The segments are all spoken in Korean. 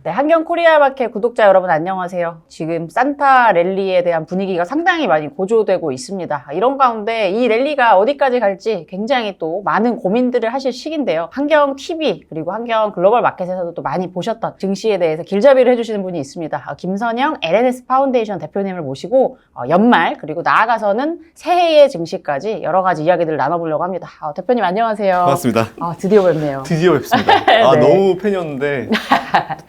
네, 한경코리아마켓 구독자 여러분 안녕하세요. 지금 산타 랠리에 대한 분위기가 상당히 많이 고조되고 있습니다. 이런 가운데 이 랠리가 어디까지 갈지 굉장히 또 많은 고민들을 하실 시기인데요. 한경TV 그리고 한경글로벌마켓에서도 또 많이 보셨던 증시에 대해서 길잡이를 해주시는 분이 있습니다. 김선영 LNS 파운데이션 대표님을 모시고 연말 그리고 나아가서는 새해의 증시까지 여러 가지 이야기들을 나눠보려고 합니다. 대표님 안녕하세요. 반갑습니다. 드디어 뵙네요. 드디어 뵙습니다. 네. 너무 팬이었는데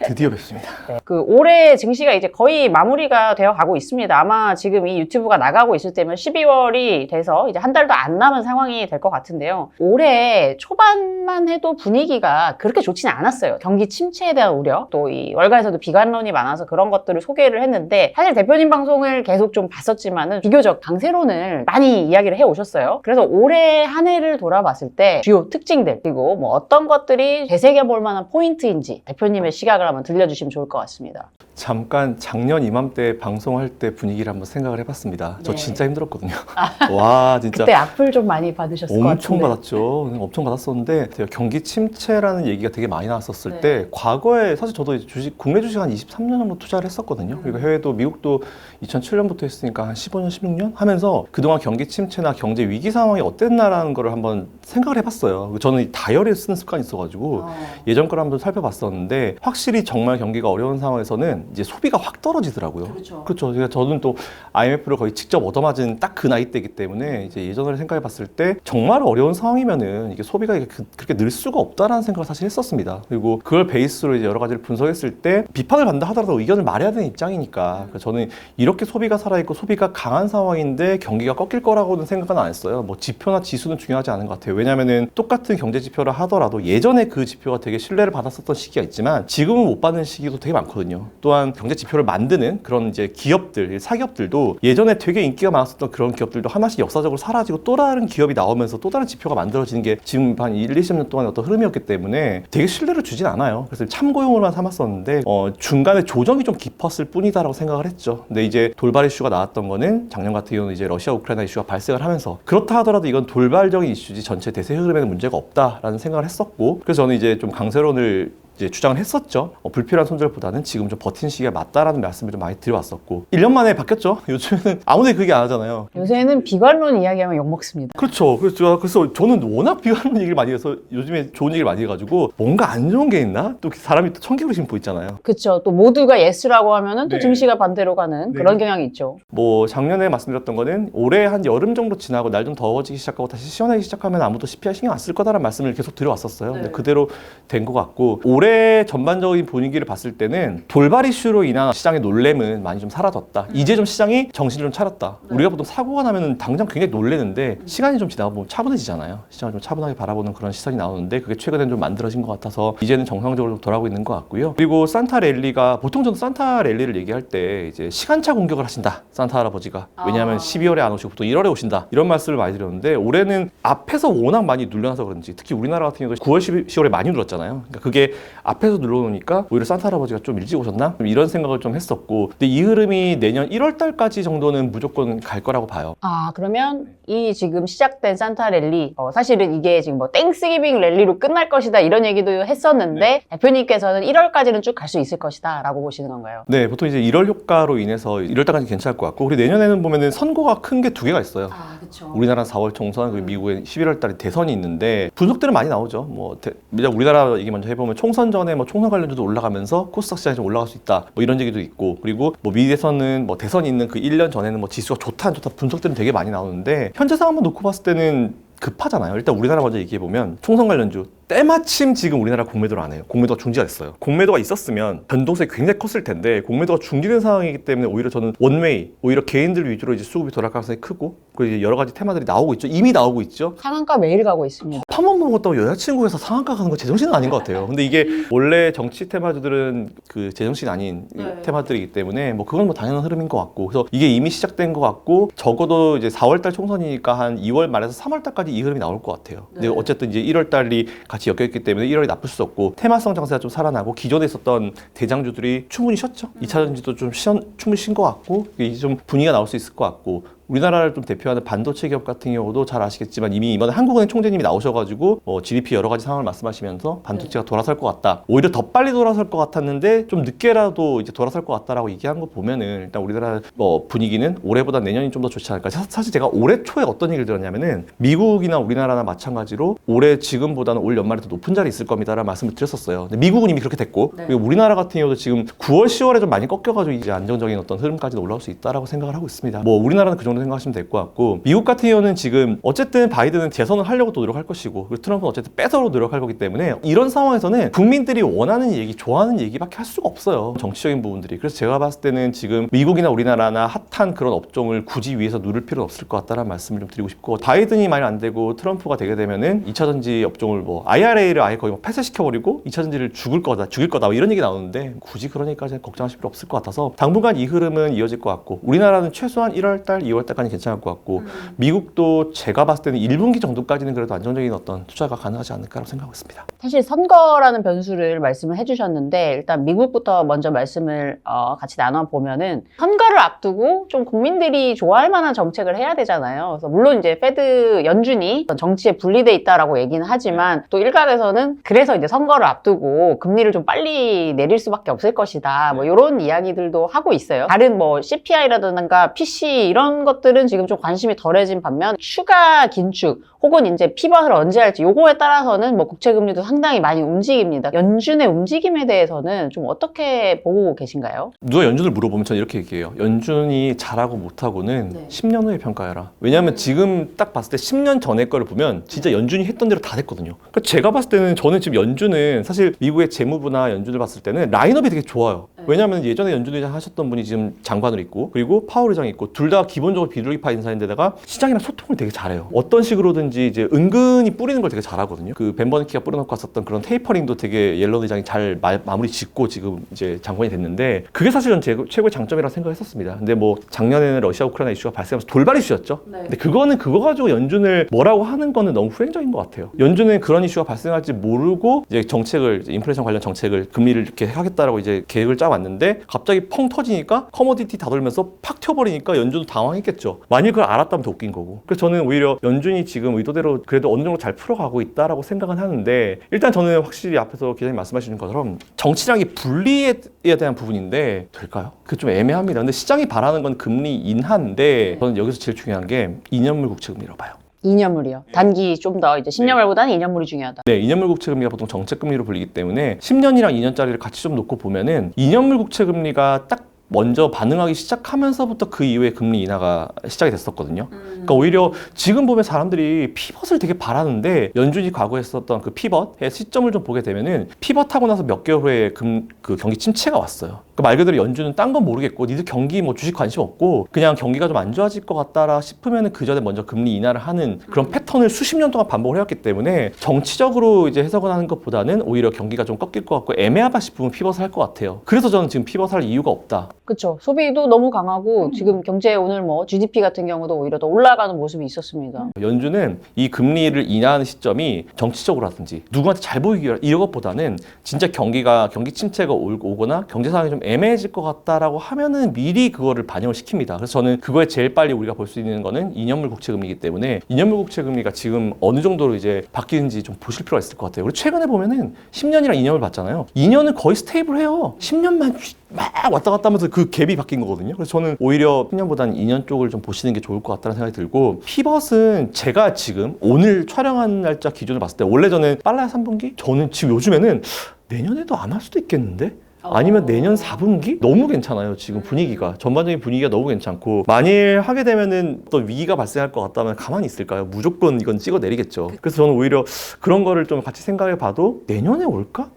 드디어 뵙습니다. 네, 그 올해 증시가 이제 거의 마무리가 되어 가고 있습니다. 아마 지금 이 유튜브가 나가고 있을 때면 12월이 돼서 이제 한 달도 안 남은 상황이 될 것 같은데요. 올해 초반만 해도 분위기가 그렇게 좋지는 않았어요. 경기 침체에 대한 우려, 또 이 월가에서도 비관론이 많아서 그런 것들을 소개를 했는데 사실 대표님 방송을 계속 좀 봤었지만은 비교적 강세론을 많이 이야기를 해 오셨어요. 그래서 올해 한 해를 돌아봤을 때 주요 특징들 그리고 뭐 어떤 것들이 되새겨볼 만한 포인트인지 대표님의 시각을 한번 들려주시면 좋을 것 같습니다. 잠깐 작년 이맘때 방송할 때 분위기를 한번 생각을 해봤습니다. 저 네. 진짜 힘들었거든요. 와 진짜 그때 악플 좀 많이 받으셨을 것 같은데. 엄청 받았죠. 엄청 받았었는데 경기 침체라는 얘기가 되게 많이 나왔었을 네. 때 과거에 사실 저도 이제 국내 주식 한 23년 정도 투자를 했었거든요. 그리고 해외도 미국도 2007년부터 했으니까 한 15년, 16년 하면서 그동안 경기 침체나 경제 위기 상황이 어땠나라는 거를 한번 생각을 해봤어요. 저는 다이어리를 쓰는 습관이 있어가지고 예전 걸 한번 살펴봤었는데 확실히 정말 경기가 어려운 상황에서는 이제 소비가 확 떨어지더라고요. 그렇죠. 저는 또 IMF를 거의 직접 얻어맞은 딱 그 나이대이기 때문에 이제 예전을 생각해봤을 때 정말 어려운 상황이면은 이게 소비가 그렇게 늘 수가 없다라는 생각을 사실 했었습니다. 그리고 그걸 베이스로 이제 여러 가지를 분석했을 때 비판을 받는다 하더라도 의견을 말해야 되는 입장이니까 저는 이렇게 소비가 살아있고 소비가 강한 상황인데 경기가 꺾일 거라고는 생각은 안 했어요. 뭐 지표나 지수는 중요하지 않은 것 같아요. 왜냐면은 똑같은 경제 지표를 하더라도 예전에 그 지표가 되게 신뢰를 받았었던 시기가 있지만 지금은 못 받는 시기도 되게 많거든요. 또한 경제 지표를 만드는 그런 이제 기업들, 사기업들도 예전에 되게 인기가 많았었던 그런 기업들도 하나씩 역사적으로 사라지고 또 다른 기업이 나오면서 또 다른 지표가 만들어지는 게 지금 한 1, 20년 동안의 어떤 흐름이었기 때문에 되게 신뢰를 주진 않아요. 그래서 참고용으로만 삼았었는데 중간에 조정이 좀 깊었을 뿐이다라고 생각을 했죠. 근데 이제 돌발 이슈가 나왔던 거는 작년 같은 경우는 이제 러시아 우크라이나 이슈가 발생을 하면서 그렇다 하더라도 이건 돌발적인 이슈지 전체 대세 흐름에는 문제가 없다라는 생각을 했었고 그래서 저는 이제 좀 강세론을 이제 주장을 했었죠. 불필요한 손절보다는 지금 좀 버티는 시기가 맞다라는 말씀을 좀 많이 드려왔었고 1년 만에 바뀌었죠. 요즘에는 아무도 그 얘기 안 하잖아요. 요새는 비관론 이야기하면 욕먹습니다. 그렇죠. 그래서 저는 워낙 비관론 얘기를 많이 해서 요즘에 좋은 얘기를 많이 해가지고 뭔가 안 좋은 게 있나? 또 사람이 또 청개구리 심고 있잖아요. 그렇죠. 또 모두가 예스라고 하면은 또 네. 증시가 반대로 가는 네. 그런 경향이 있죠. 뭐 작년에 말씀드렸던 거는 올해 한 여름 정도 지나고 날 좀 더워지기 시작하고 다시 시원하기 시작하면 아무도 CPI 신경 안 쓸 거다라는 말씀을 계속 드려왔었어요. 근데 그대로 된 것 같고 올해 전반적인 분위기를 봤을 때는 돌발 이슈로 인한 시장의 놀램은 많이 좀 사라졌다. 이제 좀 시장이 정신을 좀 차렸다. 우리가 보통 사고가 나면은 당장 굉장히 놀래는데 시간이 좀 지나고 보면 차분해지잖아요. 시장을 좀 차분하게 바라보는 그런 시선이 나오는데 그게 최근에 좀 만들어진 것 같아서 이제는 정상적으로 좀 돌아오고 있는 것 같고요. 그리고 산타 랠리가 보통 저는 산타 랠리를 얘기할 때 이제 시간차 공격을 하신다. 산타 할아버지가. 왜냐하면 12월에 안 오시고 보통 1월에 오신다. 이런 말씀을 많이 드렸는데 올해는 앞에서 워낙 많이 눌려놔서 그런지 특히 우리나라 같은 경우도 9월, 10월에 많이 눌렀잖아요. 그러니까 그게 앞에서 눌러놓으니까 오히려 산타 할아버지가 좀 일찍 오셨나? 이런 생각을 좀 했었고 근데 이 흐름이 내년 1월 달까지 정도는 무조건 갈 거라고 봐요. 그러면 이 지금 시작된 산타 랠리 사실은 이게 지금 뭐 땡스기빙 랠리로 끝날 것이다 이런 얘기도 했었는데 대표님께서는 1월까지는 쭉 갈 수 있을 것이다 라고 보시는 건가요? 네, 보통 이제 1월 효과로 인해서 1월 달까지 괜찮을 것 같고 그리고 내년에는 보면은 선거가 큰 게 두 개가 있어요. 그렇죠. 우리나라 4월 총선 그리고 미국에 11월 달에 대선이 있는데 분석들은 많이 나오죠. 우리나라 얘기 먼저 해보면 총선 전에 총선 관련주도 올라가면서 코스닥 시장이 좀 올라갈 수 있다. 이런 얘기도 있고 그리고 미 대선은 대선이 있는 그 1년 전에는 지수가 좋다 안 좋다 분석들은 되게 많이 나오는데 현재 상황만 놓고 봤을 때는 급하잖아요. 일단 우리나라 먼저 얘기해보면 총선 관련주 때마침 지금 우리나라 공매도를 안 해요. 공매도가 중지가 됐어요. 공매도가 있었으면 변동성이 굉장히 컸을 텐데 공매도가 중지된 상황이기 때문에 오히려 저는 원웨이, 오히려 개인들 위주로 이제 수급이 돌아갈 가능성이 크고 그리고 이제 여러 가지 테마들이 나오고 있죠. 이미 나오고 있죠. 상한가 매일 가고 있습니다. 팝업 먹었다고 여자친구에서 상한가 가는 거 제정신은 아닌 것 같아요. 근데 이게 원래 정치 테마주들은 그 제정신 아닌 테마들이기 때문에 그건 당연한 흐름인 것 같고 그래서 이게 이미 시작된 것 같고 적어도 이제 4월달 총선이니까 한 2월 말에서 3월달까지 이 흐름이 나올 것 같아요. 근데 어쨌든 이제 1월달이 같이 엮여있기 때문에 1월이 나쁠 수 없고 테마성 장세가 좀 살아나고 기존에 있었던 대장주들이 충분히 쉬었죠. 2차전지도 좀 충분히 쉰 것 같고 이제 좀 분위기가 나올 수 있을 것 같고 우리나라를 좀 대표하는 반도체 기업 같은 경우도 잘 아시겠지만 이미 이번에 한국은행 총재님이 나오셔가지고 GDP 여러 가지 상황을 말씀하시면서 반도체가 돌아설 것 같다. 오히려 더 빨리 돌아설 것 같았는데 좀 늦게라도 이제 돌아설 것 같다라고 얘기한 거 보면은 일단 우리나라 분위기는 올해보다 내년이 좀 더 좋지 않을까. 사실 제가 올해 초에 어떤 얘기를 들었냐면은 미국이나 우리나라나 마찬가지로 올해 지금보다는 올 연말에 더 높은 자리에 있을 겁니다라는 말씀을 드렸었어요. 근데 미국은 이미 그렇게 됐고 그리고 우리나라 같은 경우도 지금 9월, 10월에 좀 많이 꺾여가지고 이제 안정적인 어떤 흐름까지 올라올 수 있다라고 생각을 하고 있습니다. 우리나라는 그 정도 생각하시면 될 것 같고 미국 같은 경우는 지금 어쨌든 바이든은 재선을 하려고 또 노력할 것이고 그리고 트럼프는 어쨌든 뺏어로 노력할 거기 때문에 이런 상황에서는 국민들이 원하는 얘기, 좋아하는 얘기밖에 할 수가 없어요. 정치적인 부분들이. 그래서 제가 봤을 때는 지금 미국이나 우리나라나 핫한 그런 업종을 굳이 위해서 누를 필요는 없을 것 같다는 말씀을 좀 드리고 싶고 바이든이 만약 안 되고 트럼프가 되게 되면은 2차 전지 업종을 IRA를 아예 거의 폐쇄시켜버리고 2차 전지를 죽일 거다 이런 얘기 나오는데 굳이 그러니까지 걱정하실 필요 없을 것 같아서 당분간 이 흐름은 이어질 것 같고 우리나라는 최소한 1월달, 2월달까지 괜찮을 것 같고 미국도 제가 봤을 때는 1분기 정도까지는 그래도 안정적인 어떤 투자가 가능하지 않을까라고 생각하고 있습니다. 사실 선거라는 변수를 말씀을 해주셨는데 일단 미국부터 먼저 말씀을 같이 나눠보면은 선거를 앞두고 좀 국민들이 좋아할 만한 정책을 해야 되잖아요. 그래서 물론 이제 페드 연준이 정치에 분리돼 있다라고 얘기는 하지만 또 일각에서는 그래서 이제 선거를 앞두고 금리를 좀 빨리 내릴 수밖에 없을 것이다. 이런 이야기들도 하고 있어요. 다른 CPI라든가 PC 이런 것들은 지금 좀 관심이 덜해진 반면 추가 긴축 혹은 이제 피벗을 언제 할지 요거에 따라서는 국채금리도 상당히 많이 움직입니다. 연준의 움직임에 대해서는 좀 어떻게 보고 계신가요? 누가 연준을 물어보면 저는 이렇게 얘기해요. 연준이 잘하고 못하고는 10년 후에 평가해라. 왜냐하면 지금 딱 봤을 때 10년 전에 거를 보면 진짜 연준이 했던 대로 다 됐거든요. 그러니까 제가 봤을 때는 저는 지금 연준은 사실 미국의 재무부나 연준을 봤을 때는 라인업이 되게 좋아요. 왜냐하면 예전에 연준 의장 하셨던 분이 지금 장관으로 있고 그리고 파월 의장이 있고 둘 다 기본적으로 비둘기파 인사인데다가 시장이랑 소통을 되게 잘해요. 어떤 식으로든지 이제 은근히 뿌리는 걸 되게 잘하거든요. 그 벤 버너키가 뿌려놓고 왔었던 그런 테이퍼링도 되게 옐런 의장이 잘 마무리 짓고 지금 이제 장관이 됐는데 그게 사실은 최고의 장점이라고 생각했었습니다. 근데 작년에는 러시아 우크라이나 이슈가 발생하면서 돌발 이슈였죠. 근데 그거 가지고 연준을 뭐라고 하는 거는 너무 후행적인 것 같아요. 연준은 그런 이슈가 발생할지 모르고 이제 정책을 인플레이션 관련 정책을 금리를 이렇게 하겠다라고 이제 계획을 짜왔는데 갑자기 펑 터지니까 커머디티 다 돌면서 팍 튀어버리니까 연준도 당황했겠죠. 만일 그걸 알았다면 더 웃긴 거고. 그래서 저는 오히려 연준이 지금 의도대로 그래도 어느 정도 잘 풀어가고 있다라고 생각은 하는데 일단 저는 확실히 앞에서 기자님 말씀하시는 것처럼 정치랑이 분리에 대한 부분인데 될까요? 그게 좀 애매합니다. 근데 시장이 바라는 건 금리 인하인데 저는 여기서 제일 중요한 게 2년물 국채금리라고 봐요. 2년물이요. 단기 좀 더 이제 10년물보다는 2년물이 중요하다. 네, 2년물 국채금리가 보통 정책금리로 불리기 때문에 10년이랑 2년짜리를 같이 좀 놓고 보면은 2년물 국채금리가 딱 먼저 반응하기 시작하면서부터 그 이후에 금리 인하가 시작이 됐었거든요. 그러니까 오히려 지금 보면 사람들이 피벗을 되게 바라는데 연준이 과거에 했었던 그 피벗의 시점을 좀 보게 되면은 피벗하고 나서 몇 개월 후에 그 경기 침체가 왔어요. 그러니까 말 그대로 연준은 딴 건 모르겠고 니들 경기 주식 관심 없고 그냥 경기가 좀 안 좋아질 것 같다라 싶으면은 그 전에 먼저 금리 인하를 하는 그런 패턴을 수십 년 동안 반복을 해왔기 때문에 정치적으로 이제 해석을 하는 것보다는 오히려 경기가 좀 꺾일 것 같고 애매하다 싶으면 피벗을 할 것 같아요. 그래서 저는 지금 피벗할 이유가 없다. 그렇죠. 소비도 너무 강하고 지금 경제 오늘 GDP 같은 경우도 오히려 더 올라가는 모습이 있었습니다. 연준은 이 금리를 인하하는 시점이 정치적으로라든지 누구한테 잘 보이기 이런 것보다는 진짜 경기 침체가 오거나 경제 상황이 좀 애매해질 것 같다라고 하면은 미리 그거를 반영을 시킵니다. 그래서 저는 그거에 제일 빨리 우리가 볼 수 있는 거는 2년물 국채금리이기 때문에 2년물 국채금리가 지금 어느 정도로 이제 바뀌는지 좀 보실 필요가 있을 것 같아요. 우리 최근에 보면은 10년이랑 2년을 봤잖아요. 2년은 거의 스테이블해요. 10년만 막 왔다 갔다 하면서 그 갭이 바뀐 거거든요. 그래서 저는 오히려 10년보다는 2년 쪽을 좀 보시는 게 좋을 것 같다는 생각이 들고 피벗은 제가 지금 오늘 촬영한 날짜 기준으로 봤을 때 원래 저는 빨라야 3분기? 저는 지금 요즘에는 내년에도 안 할 수도 있겠는데? 아니면 내년 4분기? 너무 괜찮아요. 지금 분위기가. 전반적인 분위기가 너무 괜찮고 만일 하게 되면은 또 위기가 발생할 것 같다면 가만히 있을까요? 무조건 이건 찍어내리겠죠. 그래서 저는 오히려 그런 거를 좀 같이 생각해 봐도 내년에 올까?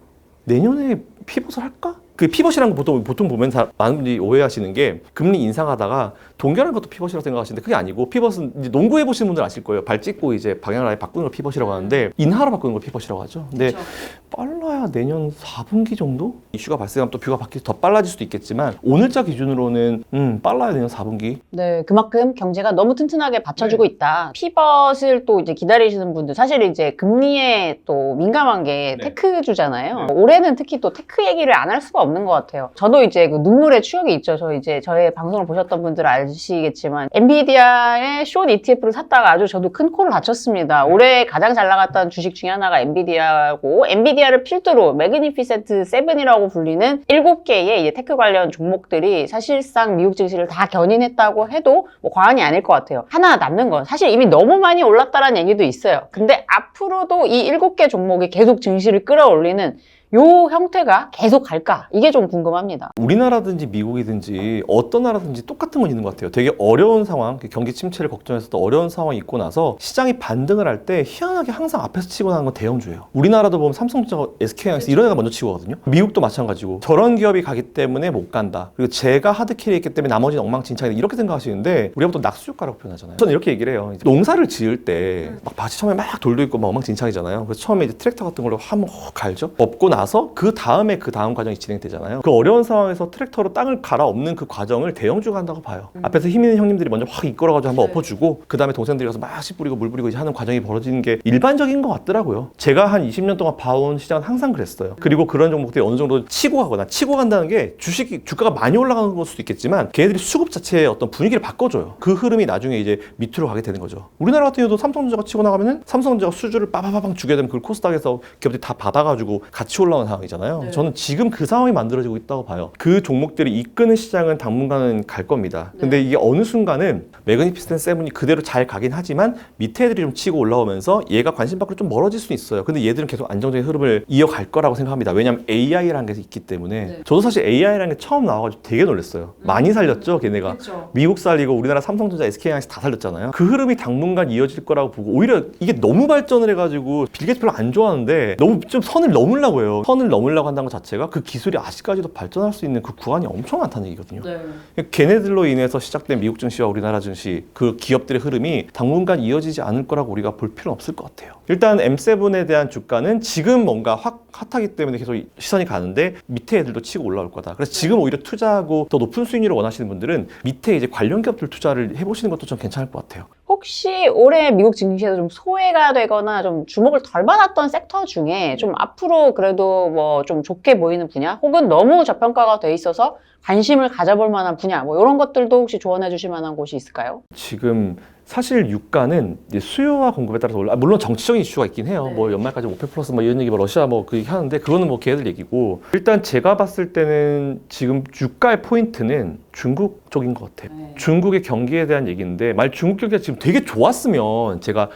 내년에 피벗을 할까? 그 피벗이라는 거 보통 보면 많은 분들이 오해하시는 게 금리 인상하다가 동결하는 것도 피벗이라고 생각하시는데 그게 아니고 피벗은 이제 농구 해보시는 분들 아실 거예요. 발 찍고 이제 방향을 아예 바꾸는 걸 피벗이라고 하는데 인하로 바꾸는 걸 피벗이라고 하죠. 근데 그렇죠. 빨라야 내년 4분기 정도? 이슈가 발생하면 또 뷰가 바뀌어서 더 빨라질 수도 있겠지만 오늘자 기준으로는 빨라야 내년 4분기. 네, 그만큼 경제가 너무 튼튼하게 받쳐주고 있다. 피벗을 또 이제 기다리시는 분들 사실 이제 금리에 또 민감한 게 테크주잖아요. 올해는 특히 또 테크 얘기를 안 할 수가 없는 것 같아요. 저도 이제 그 눈물의 추억이 있죠. 저의 방송을 보셨던 분들은 아시겠지만 엔비디아의 숏 ETF를 샀다가 아주 저도 큰 코를 다쳤습니다. 올해 가장 잘 나갔던 주식 중에 하나가 엔비디아고 엔비디아를 필두로 매그니피센트 7이라고 불리는 7개의 이제 테크 관련 종목들이 사실상 미국 증시를 다 견인했다고 해도 뭐 과언이 아닐 것 같아요. 하나 남는 건 사실 이미 너무 많이 올랐다라는 얘기도 있어요. 근데 앞으로도 이 7개 종목이 계속 증시를 끌어올리는 요 형태가 계속 갈까? 이게 좀 궁금합니다. 우리나라든지 미국이든지 어떤 나라든지 똑같은 건 있는 것 같아요. 되게 어려운 상황, 경기 침체를 걱정해서도 어려운 상황이 있고 나서 시장이 반등을 할 때 희한하게 항상 앞에서 치고 나가는 건 대형주예요. 우리나라도 보면 삼성전자, SK하이닉스 이런 애가 먼저 치고 가거든요. 미국도 마찬가지고 저런 기업이 가기 때문에 못 간다. 그리고 제가 하드캐리 했기 때문에 나머지는 엉망진창이다. 이렇게 생각하시는데 우리가 보통 낙수효과라고 표현하잖아요. 저는 이렇게 얘기를 해요. 농사를 지을 때 막 밭이 처음에 막 돌도 있고 막 엉망진창이잖아요. 그래서 처음에 이제 트랙터 같은 걸로 한번 갈죠. 업고 나서 그 다음에 그 다음 과정이 진행되잖아요. 그 어려운 상황에서 트랙터로 땅을 갈아엎는 그 과정을 대형주가 한다고 봐요. 앞에서 힘 있는 형님들이 먼저 확 이끌어가지고 한번 엎어주고 그 다음에 동생들이 가서 막 씨 뿌리고 물 뿌리고 이제 하는 과정이 벌어지는 게 일반적인 것 같더라고요. 제가 한 20년 동안 봐온 시장은 항상 그랬어요. 그리고 그런 종목들이 어느 정도 치고 가거나 치고 간다는 게 주가가 많이 올라가는 걸 수도 있겠지만 걔네들이 수급 자체의 어떤 분위기를 바꿔줘요. 그 흐름이 나중에 이제 밑으로 가게 되는 거죠. 우리나라 같은 경우도 삼성전자가 치고 나가면은 삼성전자가 수주를 빠바바방 주게 되면 그걸 코스닥에서 기업들이 다 받아가지고 같이 올라오는 상황이잖아요. 네. 저는 지금 그 상황이 만들어지고 있다고 봐요. 그 종목들이 이끄는 시장은 당분간은 갈 겁니다. 근데 이게 어느 순간은 매그니피센트 7이 그대로 잘 가긴 하지만 밑에 애들이 좀 치고 올라오면서 얘가 관심 밖으로 좀 멀어질 수 있어요. 근데 얘들은 계속 안정적인 흐름을 이어갈 거라고 생각합니다. 왜냐하면 AI라는 게 있기 때문에. 저도 사실 AI라는 게 처음 나와가지고 되게 놀랐어요. 많이 살렸죠, 걔네가. 그쵸. 미국 살리고 우리나라 삼성전자, SK하이닉스 다 살렸잖아요. 그 흐름이 당분간 이어질 거라고 보고 오히려 이게 너무 발전을 해가지고 빌 게이츠 별로 안 좋아하는데 너무 좀 선을 넘으려고 해요. 선을 넘으려고 한다는 것 자체가 그 기술이 아직까지도 발전할 수 있는 그 구간이 엄청 많다는 얘기거든요. 네. 걔네들로 인해서 시작된 미국 증시와 우리나라 증시 그 기업들의 흐름이 당분간 이어지지 않을 거라고 우리가 볼 필요는 없을 것 같아요. 일단 M7에 대한 주가는 지금 뭔가 확 핫하기 때문에 계속 시선이 가는데 밑에 애들도 치고 올라올 거다. 그래서 지금 오히려 투자하고 더 높은 수익률을 원하시는 분들은 밑에 이제 관련 기업들 투자를 해보시는 것도 좀 괜찮을 것 같아요. 혹시 올해 미국 증시에서 좀 소외가 되거나 좀 주목을 덜 받았던 섹터 중에 좀 앞으로 그래도 뭐 좀 좋게 보이는 분야 혹은 너무 저평가가 돼 있어서 관심을 가져볼 만한 분야 뭐 이런 것들도 혹시 조언해 주실 만한 곳이 있을까요? 지금 사실 유가는 이제 수요와 공급에 따라서 물론 정치적인 이슈가 있긴 해요. 네. 뭐 연말까지 오펙 플러스 뭐 이런 얘기 뭐 러시아 뭐 그 얘기 하는데 그거는 뭐 걔들 얘기고 일단 제가 봤을 때는 지금 유가의 포인트는 중국 쪽인 것 같아요. 네. 중국의 경기에 대한 얘기인데 만약 중국 경기가 지금 되게 좋았으면 제가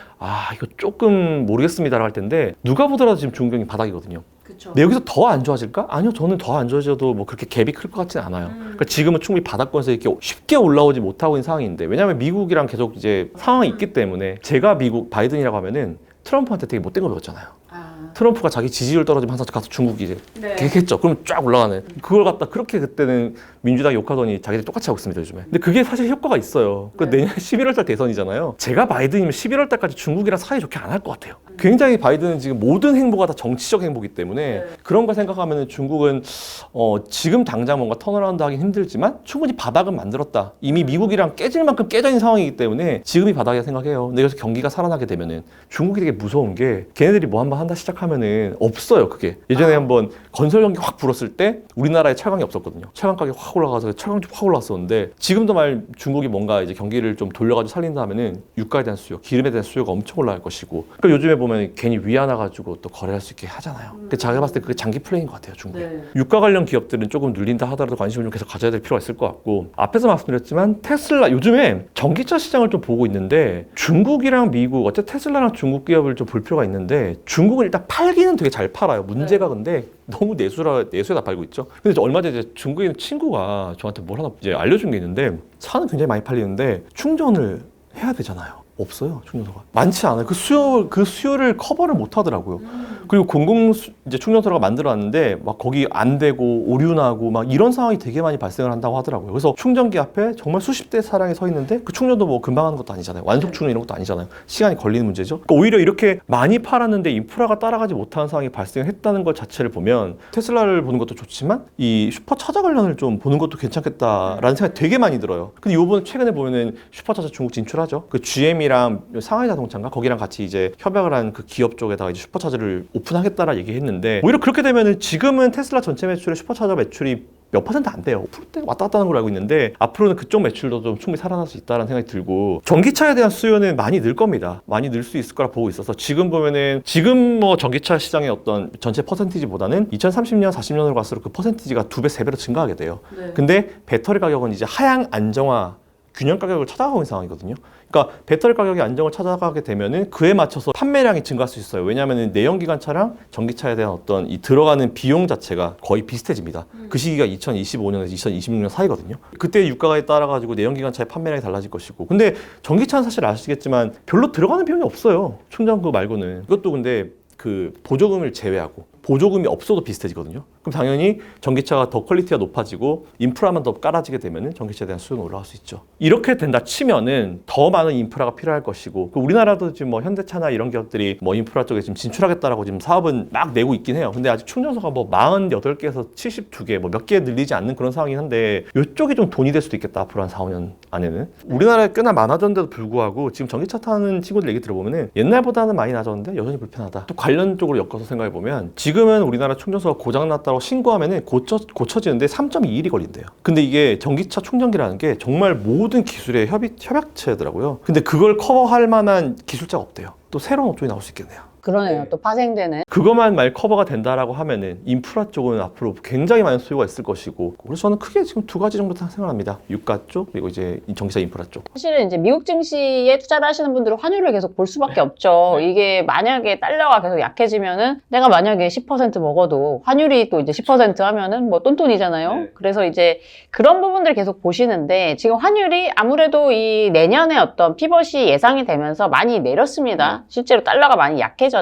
이거 조금 모르겠습니다라고 할 텐데 누가 보더라도 지금 중국 경기 바닥이거든요. 그쵸. 근데 여기서 더 안 좋아질까? 아니요, 저는 더 안 좋아져도 뭐 그렇게 갭이 클 것 같지는 않아요. 그러니까 지금은 충분히 바닥권에서 이렇게 쉽게 올라오지 못하고 있는 상황인데 왜냐하면 미국이랑 계속 이제 상황이 있기 때문에 제가 미국 바이든이라고 하면은 트럼프한테 되게 못된 거 배웠잖아요. 트럼프가 자기 지지율 떨어지면 항상 가서 중국이 이제 했죠. 그러면 쫙 올라가는. 그걸 갖다 그렇게 그때는 민주당이 욕하더니 자기들이 똑같이 하고 있습니다, 요즘에. 근데 그게 사실 효과가 있어요. 내년 11월 달 대선이잖아요. 제가 바이든이면 11월 달까지 중국이랑 사이 좋게 안 할 것 같아요. 굉장히 바이든은 지금 모든 행보가 다 정치적 행보이기 때문에 그런 거 생각하면 중국은 지금 당장 뭔가 턴어라운드 하긴 힘들지만 충분히 바닥은 만들었다. 이미 미국이랑 깨질 만큼 깨져 있는 상황이기 때문에 지금이 바닥이라 생각해요. 근데 그래서 경기가 살아나게 되면은 중국이 되게 무서운 게 걔네들이 뭐 한번 한다 시작하면은 없어요, 그게. 예전에 한번 건설 경기 확 불었을 때 우리나라에 철강이 없었거든요. 철강 가격이 확 올라가서 철강이 확 올랐었는데 지금도 중국이 뭔가 이제 경기를 좀 돌려가지고 살린다 하면은 유가에 대한 수요, 기름에 대한 수요가 엄청 올라갈 것이고 그러니까 요즘에 보면 괜히 위안화가지고 또 거래할 수 있게 하잖아요. 제가 봤을 때 그게 장기 플레이인 것 같아요, 중국에. 유가 관련 기업들은 조금 눌린다 하더라도 관심을 좀 계속 가져야 될 필요가 있을 것 같고 앞에서 말씀드렸지만 테슬라 요즘에 전기차 시장을 좀 보고 있는데 중국이랑 미국 어쨌든 테슬라랑 중국 기업을 좀 볼 필요가 있는데 중국은 일단 팔기는 되게 잘 팔아요. 문제가 근데 너무 내수에다 팔고 있죠. 근데 얼마 전에 중국에 있는 친구가 저한테 뭘 하나 이제 알려준 게 있는데 차는 굉장히 많이 팔리는데 충전을 해야 되잖아요. 없어요, 충전소가. 많지 않아요. 그 수요를 커버를 못 하더라고요. 그리고 이제 충전소가 만들어놨는데 막 거기 안 되고 오류나고 막 이런 상황이 되게 많이 발생을 한다고 하더라고요. 그래서 충전기 앞에 정말 수십 대 차량이 서 있는데 그 충전도 뭐 금방 하는 것도 아니잖아요. 완속 충전 이런 것도 아니잖아요. 시간이 걸리는 문제죠. 그러니까 오히려 이렇게 많이 팔았는데 인프라가 따라가지 못하는 상황이 발생했다는 것 자체를 보면 테슬라를 보는 것도 좋지만 이 슈퍼차저 관련을 좀 보는 것도 괜찮겠다라는 생각이 되게 많이 들어요. 근데 요번 최근에 보면은 슈퍼차저 중국 진출하죠. 그 GM이랑 상하이 자동차인가 거기랑 같이 이제 협약을 한 그 기업 쪽에다가 이제 슈퍼차저를 오픈하겠다라 얘기했는데 오히려 그렇게 되면은 지금은 테슬라 전체 매출의 슈퍼차저 매출이 몇 퍼센트 안 돼요. 5%대 왔다 갔다 하는 걸 알고 있는데 앞으로는 그쪽 매출도 좀 충분히 살아날 수 있다는 생각이 들고 전기차에 대한 수요는 많이 늘 겁니다. 많이 늘 수 있을 거라 보고 있어서 지금 보면은 지금 뭐 전기차 시장의 어떤 전체 퍼센티지보다는 2030년, 40년으로 갈수록 그 퍼센티지가 2배, 3배로 증가하게 돼요. 네. 근데 배터리 가격은 이제 하향 안정화 균형 가격을 찾아가고 있는 상황이거든요. 그러니까 배터리 가격이 안정을 찾아가게 되면은 그에 맞춰서 판매량이 증가할 수 있어요. 왜냐하면 내연기관차랑 전기차에 대한 어떤 이 들어가는 비용 자체가 거의 비슷해집니다. 그 시기가 2025년에서 2026년 사이거든요. 그때 유가에 따라 가지고 내연기관차의 판매량이 달라질 것이고, 근데 전기차는 사실 아시겠지만 별로 들어가는 비용이 없어요. 충전구 말고는. 이것도 근데 그 보조금을 제외하고 보조금이 없어도 비슷해지거든요. 그럼 당연히 전기차가 더 퀄리티가 높아지고 인프라만 더 깔아지게 되면 전기차에 대한 수요는 올라갈 수 있죠. 이렇게 된다 치면은 더 많은 인프라가 필요할 것이고, 우리나라도 지금 뭐 현대차나 이런 기업들이 뭐 인프라 쪽에 지금 진출하겠다라고 지금 사업은 막 내고 있긴 해요. 근데 아직 충전소가 뭐 48개에서 72개 뭐 몇 개 늘리지 않는 그런 상황이긴 한데 이쪽이 좀 돈이 될 수도 있겠다. 앞으로 한 4, 5년 안에는. 우리나라에 꽤나 많아졌는데도 불구하고 지금 전기차 타는 친구들 얘기 들어보면은 옛날보다는 많이 나아졌는데 여전히 불편하다. 또 관련 쪽으로 엮어서 생각해보면 지금은 우리나라 충전소가 고장났다고 신고하면은 고쳐지는데 3.2일이 걸린대요. 근데 이게 전기차 충전기라는 게 정말 모든 기술의 협약체더라고요. 근데 그걸 커버할 만한 기술자가 없대요. 또 새로운 업종이 나올 수 있겠네요. 그러네요. 네. 또 파생되는. 그것만 만약 커버가 된다라고 하면은 인프라 쪽은 앞으로 굉장히 많은 수요가 있을 것이고, 그래서 저는 크게 지금 두 가지 정도 생각합니다. 유가 쪽 그리고 이제 전기차 인프라 쪽. 사실은 이제 미국 증시에 투자를 하시는 분들은 환율을 계속 볼 수밖에 없죠. 이게 만약에 달러가 계속 약해지면은 내가 만약에 10% 먹어도 환율이 또 이제 10% 하면은 뭐 똔똔이잖아요. 네. 그래서 이제 그런 부분들 계속 보시는데 지금 환율이 아무래도 이 내년에 어떤 피벗이 예상이 되면서 많이 내렸습니다. 실제로 달러가 많이 약해졌는데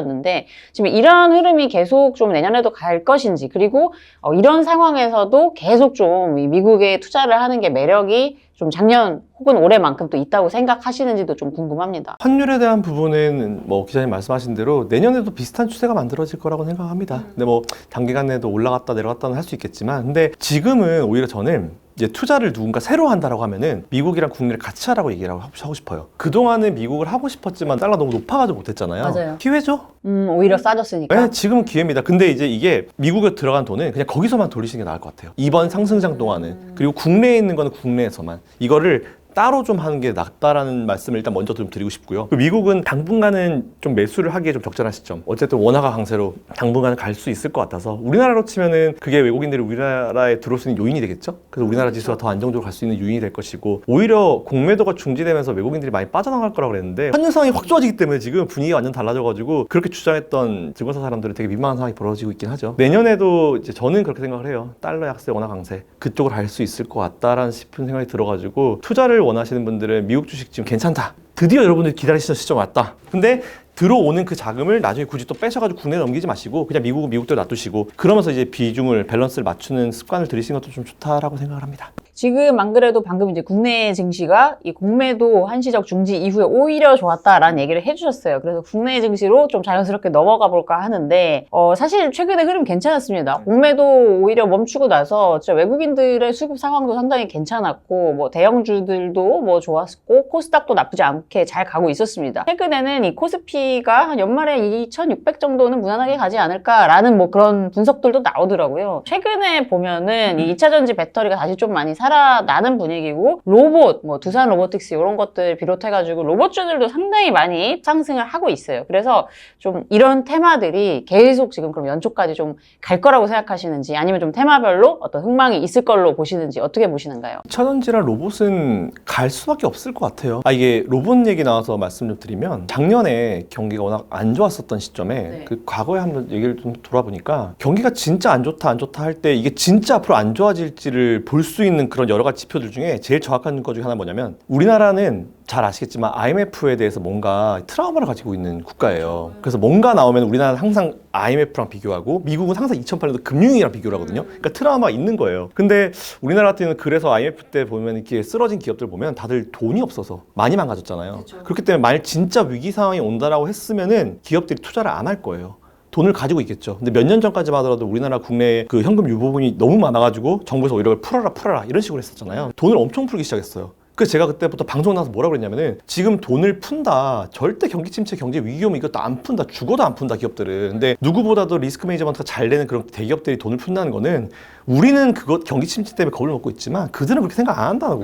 지금 이런 흐름이 계속 좀 내년에도 갈 것인지, 그리고 이런 상황에서도 계속 좀 이 미국에 투자를 하는 게 매력이 좀 작년 혹은 올해만큼 또 있다고 생각하시는지도 좀 궁금합니다. 환율에 대한 부분은 뭐 기자님 말씀하신 대로 내년에도 비슷한 추세가 만들어질 거라고 생각합니다. 근데 뭐 단기간에도 올라갔다 내려갔다는 할 수 있겠지만, 근데 지금은 오히려 저는 이제 투자를 누군가 새로 한다라고 하면은 미국이랑 국내를 같이 하라고 얘기를 하고 싶어요. 그동안은 미국을 하고 싶었지만 달러 너무 높아가지고 못했잖아요. 맞아요. 기회죠? 오히려 싸졌으니까. 네, 지금은 기회입니다. 근데 이제 이게 미국에 들어간 돈은 그냥 거기서만 돌리시는 게 나을 것 같아요. 이번 상승장 동안은. 그리고 국내에 있는 거는 국내에서만. 이거를 따로 좀 하는 게 낫다라는 말씀을 일단 먼저 좀 드리고 싶고요. 미국은 당분간은 좀 매수를 하기에 좀 적절한 시점. 어쨌든 원화가 강세로 당분간은 갈 수 있을 것 같아서 우리나라로 치면은 그게 외국인들이 우리나라에 들어올 수 있는 요인이 되겠죠. 그래서 우리나라 지수가 더 안정적으로 갈 수 있는 요인이 될 것이고, 오히려 공매도가 중지되면서 외국인들이 많이 빠져나갈 거라고 그랬는데 환율 상황이 확 좋아지기 때문에 지금 분위기가 완전 달라져가지고 그렇게 주장했던 증권사 사람들은 되게 민망한 상황이 벌어지고 있긴 하죠. 내년에도 이제 저는 그렇게 생각을 해요. 달러 약세, 원화 강세 그쪽으로 갈 수 있을 것 같다라는 싶은 생각이 들어가지고, 투자를 원하시는 분들은 미국 주식 지금 괜찮다. 드디어 여러분들 기다리시던 시점 왔다. 근데 들어오는 그 자금을 나중에 굳이 또 빼셔가지고 국내에 넘기지 마시고 그냥 미국은 미국대로 놔두시고, 그러면서 이제 비중을 밸런스를 맞추는 습관을 들이시는 것도 좀 좋다라고 생각을 합니다. 지금 안 그래도 방금 이제 국내 증시가 이 공매도 한시적 중지 이후에 오히려 좋았다라는 얘기를 해주셨어요. 그래서 국내 증시로 좀 자연스럽게 넘어가 볼까 하는데 사실 최근에 흐름 괜찮았습니다. 공매도 오히려 멈추고 나서 진짜 외국인들의 수급 상황도 상당히 괜찮았고, 뭐 대형주들도 뭐 좋았고 코스닥도 나쁘지 않게 잘 가고 있었습니다. 최근에는 이 코스피가 한 연말에 2,600 정도는 무난하게 가지 않을까라는 뭐 그런 분석들도 나오더라고요. 최근에 보면은 이 2차전지 배터리가 다시 좀 많이 살아나는 분위기고, 로봇, 뭐 두산 로보틱스 이런 것들 비롯해가지고 로봇주들도 상당히 많이 상승을 하고 있어요. 그래서 좀 이런 테마들이 계속 지금 그럼 연초까지 좀 갈 거라고 생각하시는지, 아니면 좀 테마별로 어떤 흥망이 있을 걸로 보시는지 어떻게 보시는가요? 차전지랑 로봇은 갈 수밖에 없을 것 같아요. 이게 로봇 얘기 나와서 말씀 좀 드리면, 작년에 경기가 워낙 안 좋았었던 시점에 그 과거에 한번 얘기를 좀 돌아보니까 경기가 진짜 안 좋다 할 때 이게 진짜 앞으로 안 좋아질지를 볼 수 있는 그런 여러 가지 지표들 중에 제일 정확한 것 중에 하나 뭐냐면, 우리나라는 잘 아시겠지만 IMF에 대해서 뭔가 트라우마를 가지고 있는 국가예요. 그래서 뭔가 나오면 우리나라는 항상 IMF랑 비교하고, 미국은 항상 2008년도 금융위기랑 비교를 하거든요. 그러니까 트라우마가 있는 거예요. 근데 우리나라 같은 경우는 그래서 IMF 때 보면 이렇게 쓰러진 기업들 보면 다들 돈이 없어서 많이 망가졌잖아요. 그쵸. 그렇기 때문에 만약 진짜 위기 상황이 온다라고 했으면은 기업들이 투자를 안 할 거예요. 돈을 가지고 있겠죠. 근데 몇 년 전까지만 하더라도 우리나라 국내에 그 현금 유보분이 너무 많아가지고 정부에서 오히려 풀어라 이런 식으로 했었잖아요. 돈을 엄청 풀기 시작했어요. 그래서 제가 그때부터 방송 나와서 뭐라고 그랬냐면은 지금 돈을 푼다. 절대 경기 침체, 경제 위기 오면 이것도 안 푼다. 죽어도 안 푼다, 기업들은. 근데 누구보다도 리스크 매니저먼트가 잘 되는 그런 대기업들이 돈을 푼다는 거는 우리는 그것 경기 침체 때문에 겁을 먹고 있지만 그들은 그렇게 생각 안 한다고.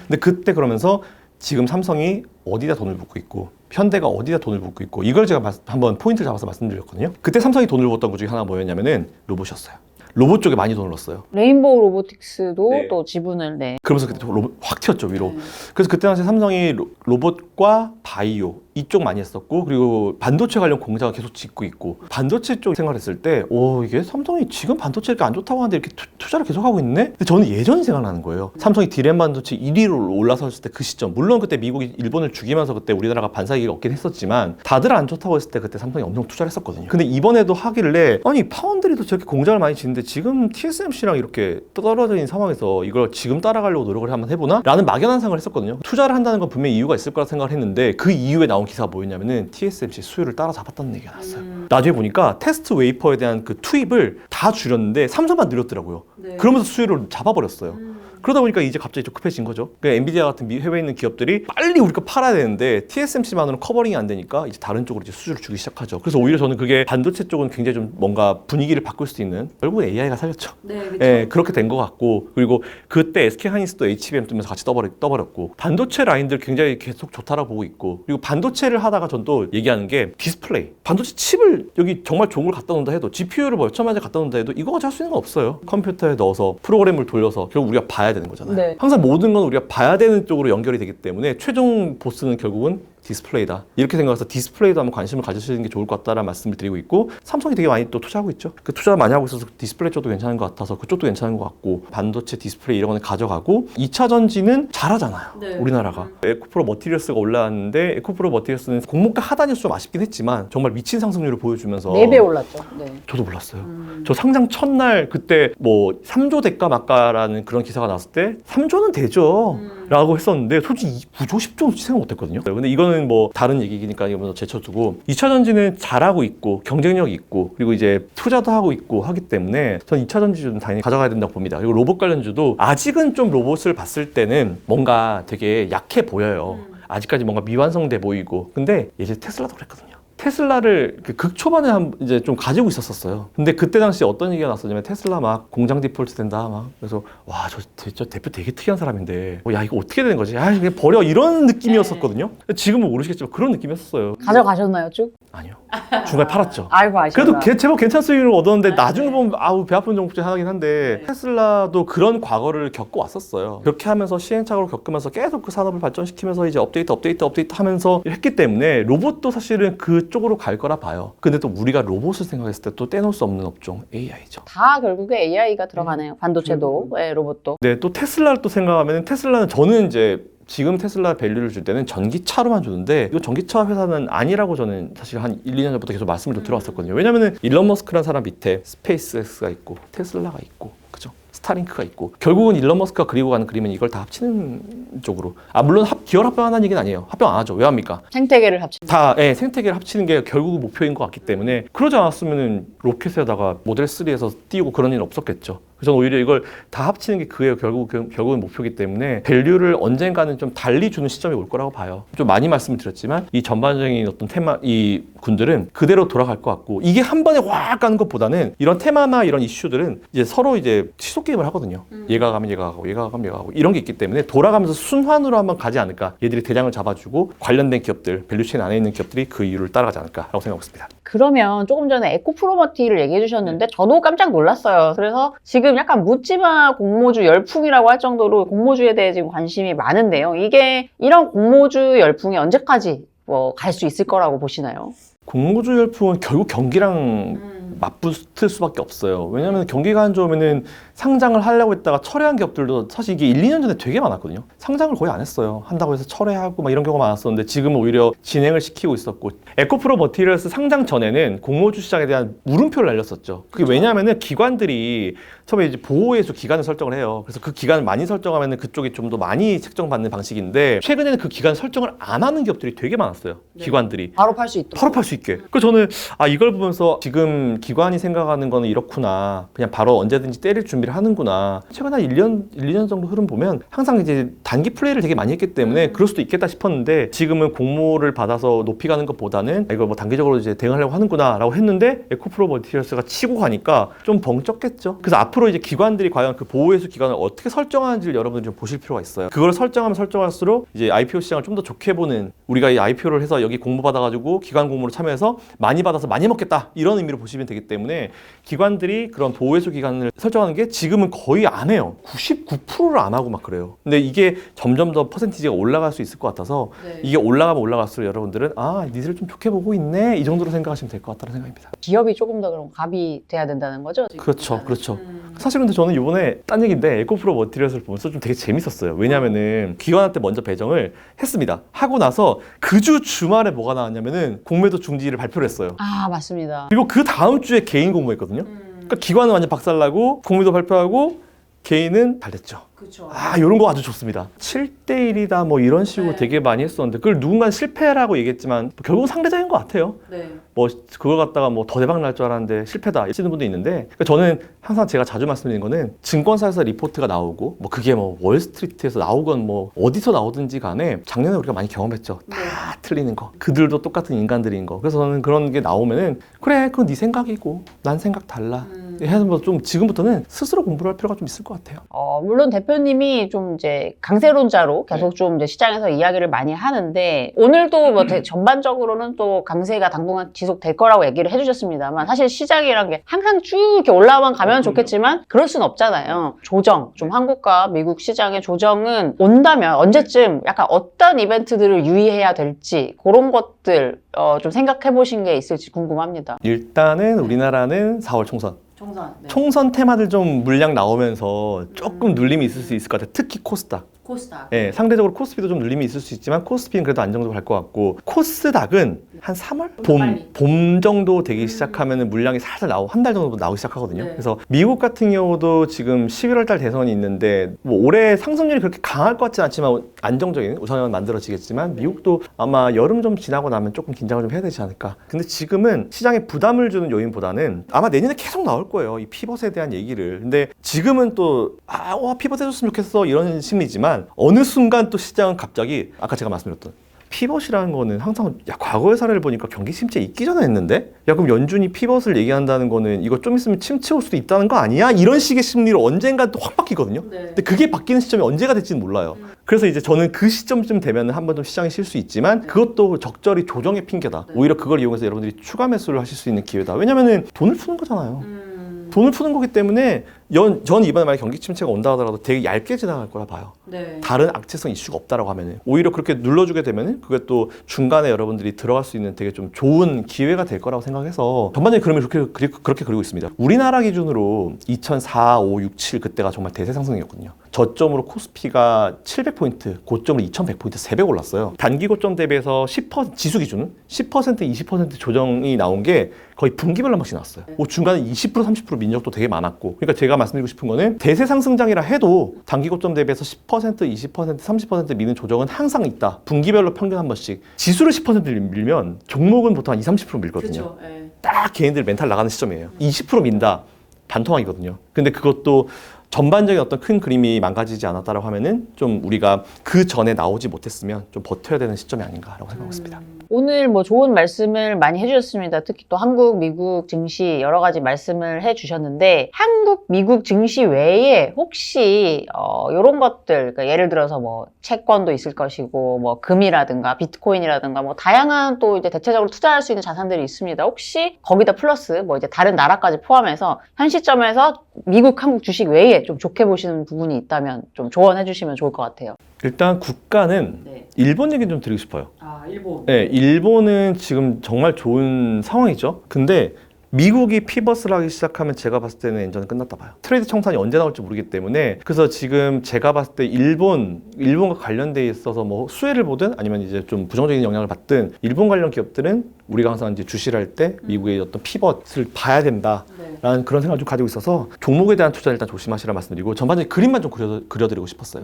근데 그때 그러면서 지금 삼성이 어디다 돈을 붓고 있고 현대가 어디다 돈을 붓고 있고 이걸 제가 한번 포인트를 잡아서 말씀드렸거든요. 그때 삼성이 돈을 붓던 것 중에 하나 뭐였냐면은 로봇이었어요. 로봇 쪽에 많이 돈을 넣었어요. 레인보우 로보틱스도 네. 또 지분을 그러면서 그때 로봇 확 튀었죠, 위로. 그래서 그때 당시 삼성이 로봇과 바이오 이쪽 많이 했었고, 그리고 반도체 관련 공장을 계속 짓고 있고, 반도체 쪽 생각했을 때, 이게 삼성이 지금 반도체 이렇게 안 좋다고 하는데 이렇게 투자를 계속 하고 있네? 근데 저는 예전이 생각나는 거예요. 삼성이 디램 반도체 1위로 올라섰을 때 그 시점, 물론 그때 미국이 일본을 죽이면서 그때 우리나라가 반사기가 없긴 했었지만, 다들 안 좋다고 했을 때 그때 삼성이 엄청 투자를 했었거든요. 근데 이번에도 하길래, 아니, 파운드리도 저렇게 공장을 많이 짓는데 지금 TSMC랑 이렇게 떨어져 있는 상황에서 이걸 지금 따라가려고 노력을 한번 해보나? 라는 막연한 생각을 했었거든요. 투자를 한다는 건 분명히 이유가 있을 거라 생각을 했는데, 그 이후에 나온 기사가 뭐였냐면은 TSMC 수요를 따라잡았다는 얘기가 나왔어요. 나중에 보니까 테스트 웨이퍼에 대한 그 투입을 다 줄였는데 삼성만 늘렸더라고요. 네. 그러면서 수요를 잡아버렸어요. 그러다 보니까 이제 갑자기 좀 급해진 거죠. 그러니까 엔비디아 같은 해외에 있는 기업들이 빨리 우리 거 팔아야 되는데 TSMC만으로는 커버링이 안 되니까 이제 다른 쪽으로 이제 수주를 주기 시작하죠. 그래서 오히려 저는 그게 반도체 쪽은 굉장히 좀 뭔가 분위기를 바꿀 수 있는, 결국은 AI가 살렸죠. 네, 그렇죠. 예, 그렇게 된 것 같고, 그리고 그때 SK하이닉스도 HBM 뜨면서 같이 떠버렸고, 반도체 라인들 굉장히 계속 좋다라고 보고 있고, 그리고 반도체를 하다가 전 또 얘기하는 게 디스플레이. 반도체 칩을 여기 정말 좋은 걸 갖다 놓는다 해도, GPU를 멀쩡하게 갖다 놓는다 해도 이거 가지고 할 수 있는 건 없어요. 컴퓨터에 넣어서 프로그램을 돌려서 결국 우리가 봐야 되는 거잖아요. 네. 항상 모든 건 우리가 봐야 되는 쪽으로 연결이 되기 때문에 최종 보스는 결국은 디스플레이다. 이렇게 생각해서 디스플레이도 한번 관심을 가지시는 게 좋을 것 같다라는 말씀을 드리고 있고, 삼성이 되게 많이 또 투자하고 있죠. 그 투자를 많이 하고 있어서 디스플레이 쪽도 괜찮은 것 같아서 그쪽도 괜찮은 것 같고, 반도체 디스플레이 이런 거는 가져가고, 2차 전지는 잘하잖아요. 네. 우리나라가. 에코프로 머티리얼스가 올라왔는데, 에코프로 머티리얼스는 종목가 하단이어서 좀 아쉽긴 했지만 정말 미친 상승률을 보여주면서 4배 올랐죠. 네. 저도 몰랐어요. 저 상장 첫날 그때 뭐 3조 될까 말까라는 그런 기사가 나왔을 때 3조는 되죠 라고 했었는데, 솔직히 9조 10조 생각 못했거든요. 근데 이거는 뭐 다른 얘기니까 이거 먼저 제쳐두고, 2차 전지는 잘하고 있고 경쟁력이 있고, 그리고 이제 투자도 하고 있고 하기 때문에 전 2차 전지주는 당연히 가져가야 된다고 봅니다. 그리고 로봇 관련주도 아직은 좀 로봇을 봤을 때는 뭔가 되게 약해 보여요. 아직까지 뭔가 미완성돼 보이고. 근데 예전에 테슬라도 그랬거든요. 테슬라를 극초반에 이제 좀 가지고 있었어요. 근데 그때 당시 어떤 얘기가 났었냐면, 테슬라 막 공장 디폴트 된다 막. 그래서 와, 저 대표 되게 특이한 사람인데, 야, 이거 어떻게 되는 거지? 아, 그냥 버려, 이런 느낌이었었거든요. 지금은 모르시겠지만 그런 느낌이었어요. 가져가셨나요, 쭉? 아니요. 중간에 팔았죠. 아이고, 아쉽다. 그래도 제법 괜찮은 수익을 얻었는데, 나중에 보면 아우, 배 아픈 종목 중에 하나긴 한데, 테슬라도 그런 과거를 겪어왔었어요. 그렇게 하면서 시행착오를 겪으면서 계속 그 산업을 발전시키면서 이제 업데이트 하면서 했기 때문에 로봇도 사실은 그쪽으로 갈 거라 봐요. 근데 또 우리가 로봇을 생각했을 때 또 떼놓을 수 없는 업종, AI죠. 다 결국에 AI가 들어가네요. 반도체도, 네, 로봇도. 네, 또 테슬라를 또 생각하면, 테슬라는 저는 이제 지금 테슬라 밸류를 줄 때는 전기차로만 주는데, 이거 전기차 회사는 아니라고 저는 사실 한 1, 2년 전부터 계속 말씀을 좀 들어왔었거든요. 왜냐면은 일론 머스크라는 사람 밑에 스페이스X가 있고 테슬라가 있고, 그죠? 스타링크가 있고, 결국은 일론 머스크가 그리고 가는 그림은 이걸 다 합치는 쪽으로. 아, 물론 기업 합병하는 얘기는 아니에요. 합병 안 하죠. 왜 합니까? 생태계를 합친. 다 생태계를 합치는 게 결국 목표인 것 같기 때문에, 그러지 않았으면 로켓에다가 모델 3에서 띄우고 그런 일은 없었겠죠. 그래서 오히려 이걸 다 합치는 게 그의 결국은 목표이기 때문에, 밸류를 언젠가는 좀 달리 주는 시점이 올 거라고 봐요. 좀 많이 말씀을 드렸지만 이 전반적인 어떤 테마, 이 군들은 그대로 돌아갈 것 같고, 이게 한 번에 확 가는 것보다는 이런 테마나 이런 이슈들은 이제 서로 이제 시속 게임을 하거든요. 얘가 가면 얘가 가고, 얘가 가면 얘가 가고, 이런 게 있기 때문에 돌아가면서 순환으로 한번 가지 않을까. 얘들이 대장을 잡아주고 관련된 기업들, 밸류체인 안에 있는 기업들이 그 이유를 따라가지 않을까라고 생각하고 있습니다. 그러면 조금 전에 에코프로머티를 얘기해 주셨는데 저도 깜짝 놀랐어요. 그래서 지금 약간 묻지마 공모주 열풍이라고 할 정도로 공모주에 대해 지금 관심이 많은데요. 이게 이런 공모주 열풍이 언제까지 갈 수 있을 거라고 보시나요? 공모주 열풍은 결국 경기랑 맞붙을 수밖에 없어요. 왜냐하면 경기가 안 좋으면은 상장을 하려고 했다가 철회한 기업들도 사실 이게 1, 2년 전에 되게 많았거든요. 상장을 거의 안 했어요. 한다고 해서 철회하고 막 이런 경우가 많았었는데, 지금은 오히려 진행을 시키고 있었고, 에코프로 머티리얼스 상장 전에는 공모주 시장에 대한 물음표를 날렸었죠. 그게 왜냐하면은 기관들이 처음에 이제 보호예수 기간을 설정을 해요. 그래서 그 기간을 많이 설정하면은 그쪽이 좀 더 많이 책정받는 방식인데, 최근에는 그 기간 설정을 안 하는 기업들이 되게 많았어요. 기관들이. 바로 팔 수 있도록. 바로 팔 수 있게. 그래서 저는 이걸 보면서 지금 기관이 생각하는 거는 이렇구나. 그냥 바로 언제든지 때릴 준비를 하는구나. 최근 한 1년, 2년 정도 흐름 보면 항상 이제 단기 플레이를 되게 많이 했기 때문에 그럴 수도 있겠다 싶었는데 지금은 공모를 받아서 높이 가는 것보다는 이거 뭐 단기적으로 이제 대응하려고 하는구나 라고 했는데 에코프로 머티리얼스가 치고 가니까 좀 벙쪘겠죠. 그래서 앞으로 이제 기관들이 과연 그 보호회수 기관을 어떻게 설정하는지를 여러분들 좀 보실 필요가 있어요. 그걸 설정하면 설정할수록 이제 IPO 시장을 좀 더 좋게 보는, 우리가 이 IPO를 해서 여기 공모 받아가지고 기관 공모로 참여해서 많이 받아서 많이 먹겠다 이런 의미로 보시면 되기 때문에 기관들이 그런 보호회수 기간을 설정하는 게 지금은 거의 안 해요. 99%를 안 하고 막 그래요. 근데 이게 점점 더 퍼센티지가 올라갈 수 있을 것 같아서 이게 올라가면 올라갈수록 여러분들은 아, 니들 좀 좋게 보고 있네 이 정도로 생각하시면 될 것 같다는 생각입니다. 기업이 조금 더 그럼 갑이 돼야 된다는 거죠? 그렇죠, 그렇죠. 사실 근데 저는 이번에 딴 얘기인데 에코프로 머티리얼스를 보면서 좀 되게 재밌었어요. 왜냐면은 기관한테 먼저 배정을 했습니다. 하고 나서 그 주 주말에 뭐가 나왔냐면은 공매도 중지를 발표를 했어요. 아, 맞습니다. 그리고 그 다음 주에 개인 공모했거든요. 그러니까 기관은 완전 박살나고 공매도 발표하고 개인은 잘 됐죠. 그렇죠. 아, 이런 거 아주 좋습니다. 7대 1이다 뭐 이런 식으로 네. 되게 많이 했었는데 그걸 누군가 실패라고 얘기했지만 결국은 상대적인 것 같아요. 네. 뭐 그걸 갖다가 뭐 더 대박 날 줄 알았는데 실패다 이러시는 분도 있는데, 그러니까 저는 항상 제가 자주 말씀드리는 거는 증권사에서 리포트가 나오고 뭐 그게 뭐 월스트리트에서 나오건 뭐 어디서 나오든지 간에 작년에 우리가 많이 경험했죠. 다 틀리는 거. 그들도 똑같은 인간들인 거. 그래서 저는 그런 게 나오면은 그래, 그건 네 생각이고 난 생각 달라. 해서 뭐 좀 지금부터는 스스로 공부를 할 필요가 좀 있을 것 같아요. 물론 대표님이 좀 이제 강세론자로 계속 좀 이제 시장에서 이야기를 많이 하는데 오늘도 뭐 전반적으로는 또 강세가 당분간 지속될 거라고 얘기를 해주셨습니다만 사실 시장이란 게 항상 쭉 이렇게 올라만 가면 좋겠지만 그럴 순 없잖아요. 조정, 좀 한국과 미국 시장의 조정은 온다면 언제쯤 약간 어떤 이벤트들을 유의해야 될지 그런 것들 좀 생각해 보신 게 있을지 궁금합니다. 일단은 우리나라는 4월 총선. 총선. 네. 총선 테마들 좀 물량 나오면서 조금 눌림이 있을 수 있을 것 같아요. 특히 코스닥. 코스닥. 예, 상대적으로 코스피도 좀 눌림이 있을 수 있지만 코스피는 그래도 안정적으로 갈 것 같고 코스닥은 한 3월? 봄 정도 되기 시작하면 물량이 살살 한 달 정도 나오기 시작하거든요. 네. 그래서 미국 같은 경우도 지금 11월 달 대선이 있는데 뭐 올해 상승률이 그렇게 강할 것 같지는 않지만 안정적인 우선은 만들어지겠지만 미국도 아마 여름 좀 지나고 나면 조금 긴장을 좀 해야 되지 않을까. 근데 지금은 시장에 부담을 주는 요인보다는 아마 내년에 계속 나올 거예요. 이 피벗에 대한 얘기를. 근데 지금은 또 피벗 해줬으면 좋겠어 이런 심리지만 어느 순간 또 시장은 갑자기 아까 제가 말씀드렸던 피벗이라는 거는 항상 과거의 사례를 보니까 경기 침체 있기 전에 했는데 그럼 연준이 피벗을 얘기한다는 거는 이거 좀 있으면 침체 올 수도 있다는 거 아니야? 이런 식의 심리로 언젠가 또 확 바뀌거든요. 네. 근데 그게 바뀌는 시점이 언제가 될지는 몰라요. 그래서 이제 저는 그 시점쯤 되면 한 번 좀 시장이 쉴 수 있지만 그것도 적절히 조정의 핑계다. 오히려 그걸 이용해서 여러분들이 추가 매수를 하실 수 있는 기회다. 왜냐면은 돈을 푸는 거잖아요. 돈을 푸는 거기 때문에 전 이번에 만약 경기 침체가 온다 하더라도 되게 얇게 지나갈 거라 봐요. 네. 다른 악재성 이슈가 없다라고 하면은 오히려 그렇게 눌러주게 되면은 그게 또 중간에 여러분들이 들어갈 수 있는 되게 좀 좋은 기회가 될 거라고 생각해서 전반적인 그림을 그렇게 그리고 있습니다. 우리나라 기준으로 2004, 5, 6, 7 그때가 정말 대세 상승이었거든요. 저점으로 코스피가 700포인트, 고점으로 2100포인트 3배 올랐어요. 단기 고점 대비해서 10% 지수 기준은 10%, 20% 조정이 나온 게 거의 분기별로 한 번씩 나왔어요. 중간에 20%, 30% 민적도 되게 많았고, 그러니까 제가 말씀드리고 싶은 거는 대세 상승장이라 해도 단기 고점 대비해서 10%, 20%, 30% 미는 조정은 항상 있다. 분기별로 평균 한 번씩. 지수를 10% 밀면 종목은 보통 한 20, 30% 밀거든요. 그렇죠. 네. 딱 개인들 멘탈 나가는 시점이에요. 20% 민다. 반토막이거든요. 근데 그것도 전반적인 어떤 큰 그림이 망가지지 않았다라고 하면은 좀 우리가 그 전에 나오지 못했으면 좀 버텨야 되는 시점이 아닌가라고 생각하고 있습니다. 오늘 뭐 좋은 말씀을 많이 해주셨습니다. 특히 또 한국, 미국 증시 여러 가지 말씀을 해주셨는데 한국, 미국 증시 외에 혹시 이런 것들, 그러니까 예를 들어서 뭐 채권도 있을 것이고 뭐 금이라든가 비트코인이라든가 뭐 다양한 또 이제 대체적으로 투자할 수 있는 자산들이 있습니다. 혹시 거기다 플러스 뭐 이제 다른 나라까지 포함해서 현 시점에서 미국, 한국 주식 외에 좀 좋게 보시는 부분이 있다면 좀 조언해 주시면 좋을 것 같아요. 일단 국가는 네. 일본 얘기 좀 드리고 싶어요. 아, 일본. 네, 일본은 지금 정말 좋은 상황이죠. 근데 미국이 피벗을 하기 시작하면 제가 봤을 때는 엔저는 끝났다 봐요. 트레이드 청산이 언제 나올지 모르기 때문에 그래서 지금 제가 봤을 때 일본과 관련돼 있어서 뭐 수혜를 보든 아니면 이제 좀 부정적인 영향을 받든 일본 관련 기업들은 우리가 항상 이제 주시를 할 때 미국의 어떤 피벗을 봐야 된다라는 그런 생각을 좀 가지고 있어서 종목에 대한 투자는 일단 조심하시라 말씀드리고 전반적인 그림만 좀 그려드리고 싶었어요.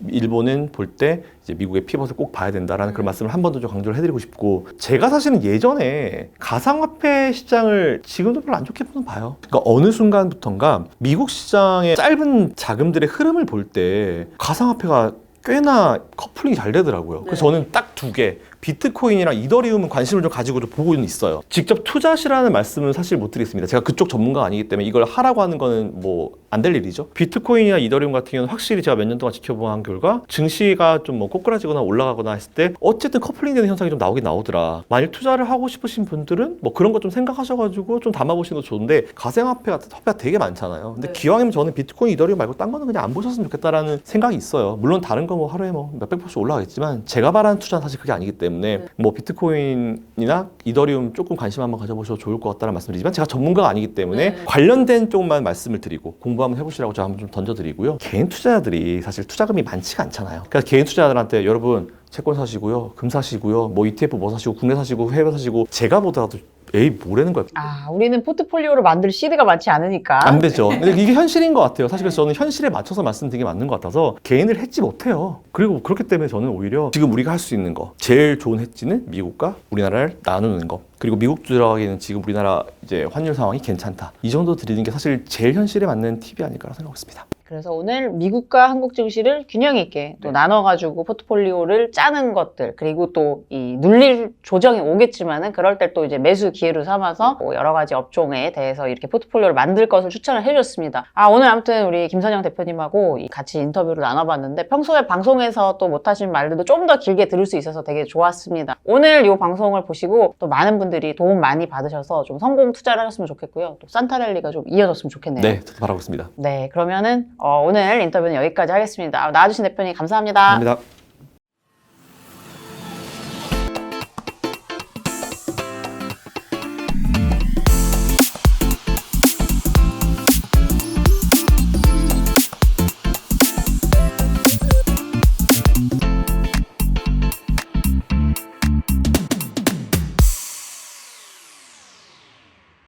일본은 볼 때 이제 미국의 피벗을 꼭 봐야 된다라는 그런 말씀을 한 번 더 좀 강조를 해드리고 싶고 제가 사실은 예전에 가상화폐 시장을 지금도 별로 안 좋게 보는 봐요. 그러니까 어느 순간부턴가 미국 시장의 짧은 자금들의 흐름을 볼 때 가상화폐가 꽤나 커플링이 잘 되더라고요. 그래서 저는 딱 두 개, 비트코인이랑 이더리움은 관심을 좀 가지고 좀 보고는 있어요. 직접 투자시라는 말씀은 사실 못 드리겠습니다. 제가 그쪽 전문가가 아니기 때문에 이걸 하라고 하는 거는 뭐 안 될 일이죠. 비트코인이나 이더리움 같은 경우는 확실히 제가 몇 년 동안 지켜본 결과 증시가 좀 뭐 꼬꾸라지거나 올라가거나 했을 때 어쨌든 커플링 되는 현상이 좀 나오긴 나오더라. 만약 투자를 하고 싶으신 분들은 뭐 그런 거 좀 생각하셔가지고 좀 담아보시는 것도 좋은데 가상화폐가 되게 많잖아요. 근데 기왕이면 저는 비트코인, 이더리움 말고 딴 거는 그냥 안 보셨으면 좋겠다라는 생각이 있어요. 물론 다른 거 뭐 하루에 뭐 몇백 %씩 올라가겠지만 제가 바라는 투자는 사실 그게 아니기 때문에 뭐 비트코인이나 이더리움 조금 관심 한번 가져보셔도 좋을 것 같다는 말씀드리지만 제가 전문가가 아니기 때문에 관련된 쪽만 말씀을 드리고 공부 한번 해보시라고 제가 한번 좀 던져드리고요. 개인 투자자들이 사실 투자금이 많지가 않잖아요. 그러니까 개인 투자자들한테 여러분 채권 사시고요, 금 사시고요, 뭐 ETF 뭐 사시고, 국내 사시고, 해외 사시고 제가 보더라도 에이 뭐라는 거야. 우리는 포트폴리오를 만들 시드가 많지 않으니까. 안 되죠. 근데 이게 현실인 것 같아요. 사실 그래서 저는 현실에 맞춰서 말씀드리는 게 맞는 것 같아서 개인을 해지 못해요. 그리고 그렇기 때문에 저는 오히려 지금 우리가 할 수 있는 거 제일 좋은 해지는 미국과 우리나라를 나누는 거. 그리고 미국 들어가기에는 지금 우리나라 이제 환율 상황이 괜찮다. 이 정도 드리는 게 사실 제일 현실에 맞는 팁이 아닐까라고 생각했습니다. 그래서 오늘 미국과 한국 증시를 균형 있게 또 나눠가지고 포트폴리오를 짜는 것들, 그리고 또 이 눌릴 조정이 오겠지만은 그럴 때 또 이제 매수 기회로 삼아서 뭐 여러 가지 업종에 대해서 이렇게 포트폴리오를 만들 것을 추천을 해줬습니다. 오늘 아무튼 우리 김선영 대표님하고 같이 인터뷰를 나눠봤는데 평소에 방송에서 또 못하신 말들도 좀 더 길게 들을 수 있어서 되게 좋았습니다. 오늘 이 방송을 보시고 또 많은 분들이 도움 많이 받으셔서 좀 성공 투자를 하셨으면 좋겠고요. 또 산타랠리가 좀 이어졌으면 좋겠네요. 네, 저도 바라고 있습니다. 네, 그러면은 오늘 인터뷰는 여기까지 하겠습니다. 나와주신 대표님 감사합니다. 감사합니다.